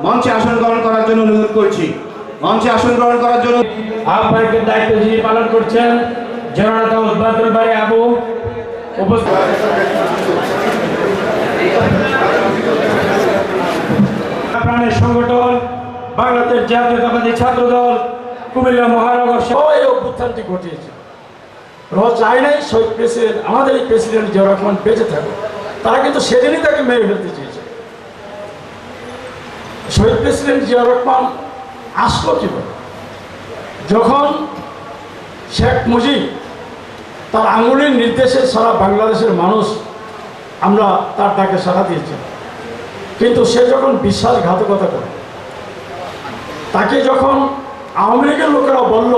মঞ্চে আসন গ্রহণ করার জন্য অনুরোধ করছি। মঞ্চে আসন গ্রহণ করার জন্য আহ্বায়কের দায়িত্ব যিনি পালন করছেন জননেতা উদ্বাতুল বাড়ি আবু প্রাণের সংগঠন বাংলাদেশ জাতীয়তাবাদী ছাত্র দল কুমিল্লা মহানগর সবাই অভ্যুত্থানটি ঘটিয়েছে। চাই নাই শহীদ প্রেসিডেন্ট আমাদের এই প্রেসিডেন্ট জিয়া রহমান বেঁচে থাকবে, তারা কিন্তু সেদিনই তাকে মেরে ফেলতে চেয়েছে। শহীদ প্রেসিডেন্ট জিয়া রহমান আসলো কিভাবে? যখন শেখ মুজিব তার আঙুলের নির্দেশে সারা বাংলাদেশের মানুষ আমরা তার ডাকে সাড়া দিয়েছি, কিন্তু সে যখন বিশ্বাসঘাতকতা করে, তাকে যখন আওয়ামী লীগের লোকেরা বলল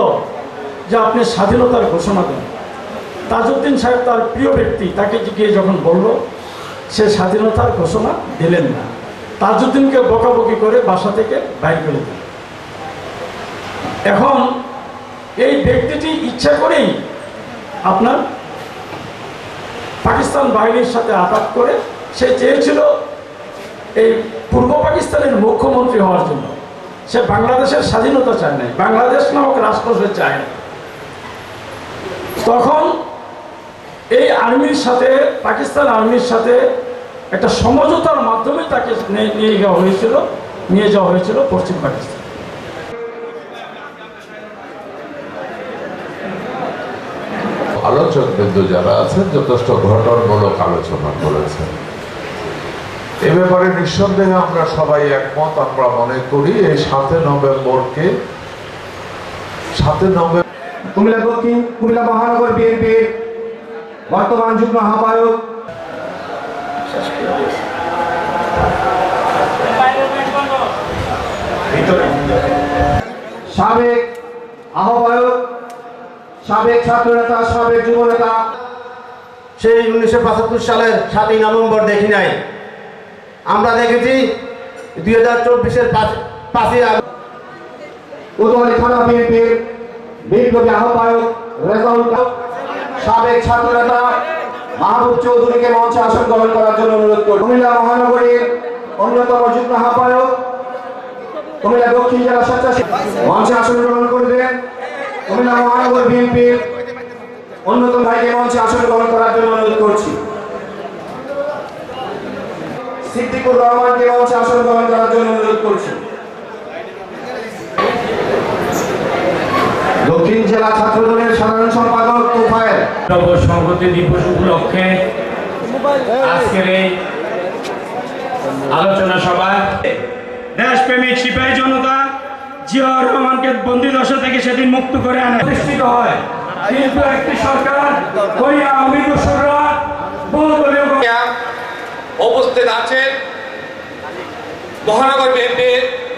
যে আপনি স্বাধীনতার ঘোষণা দেন, তাজউদ্দিন সাহেব তার প্রিয় ব্যক্তি তাকে গিয়ে যখন বলল, সে স্বাধীনতার ঘোষণা দিলেন না, তাজউদ্দিনকে বকাবকি করে বাসা থেকে বাইর করে দিলেন। এখন এই ব্যক্তিটি ইচ্ছা করেই আপনার পাকিস্তান বাহিনীর সাথে আঘাত করে সে চেয়েছিল এই পূর্ব পাকিস্তানের মুখ্যমন্ত্রী হওয়ার জন্য। সে বাংলাদেশের স্বাধীনতা চায় নাই, বাংলাদেশ নামক রাষ্ট্র সে চায় না। তখন এই আর্মির সাথে, পাকিস্তান আর্মির সাথে একটা সমঝোতার মাধ্যমে তাকে নিয়ে যাওয়া হয়েছিল পশ্চিম পাকিস্তান। আলোচক বিন্দু যারা আছেন যথেষ্ট ঘটনামূলক আলোচনা করেছেন। এ ব্যাপারে নিঃসন্দেহে আমরা সবাই একমত। আমরা মনে করি এই 7 নভেম্বরকে কুমিল্লা দক্ষিণ কুমিল্লা মহানগর বিএনপির বর্তমান যুগ্ম আহ্বায়ক সাবেক আহ্বায়ক, সাবেক ছাত্রনেতা, সাবেক যুবনেতা, সেই 1975 সালের 7ই নভেম্বর দেখি নাই, আমরা দেখেছি 2024-এর 5ই আগস্ট। কোতোয়ালি থানা বিএনপির বিপ্লবী আহ্বায়ক রেজাউল, সাবেক ছাত্রনেতা মাহবুব চৌধুরীকে মঞ্চে আসন গ্রহণ করার জন্য অনুরোধ করি। কুমিল্লা মহানগরীর অন্যতম যুগ্ম আহ্বায়ক, কুমিল্লা দক্ষিণ জেলা স্বেচ্ছাসেবক মঞ্চে আসন গ্রহণ করবেন। কুমিল্লা মহানগর বিএনপির অন্যতম ভাইকে মঞ্চে আসন গ্রহণ করার জন্য অনুরোধ করছি। সিদ্দিকুর রহমানকে মঞ্চে আসন গ্রহণ করার জন্য অনুরোধ করছি। দক্ষিণ জেলা ছাত্র দলের সাধারণ সম্পাদক তোফায়েল। সংহতি দিবস উপলক্ষে আজকের এই আলোচনা সভায় দেশপ্রেমিক সিপাহী জনতা জিয়া রহমানকে বন্দী দশা থেকে সেদিন মুক্ত করে আনা প্রতিষ্ঠিত হয়, কিন্তু একটি সরকার ওই আওয়ামী দোসররা উপস্থিত আছেন মহানগর বিএনপির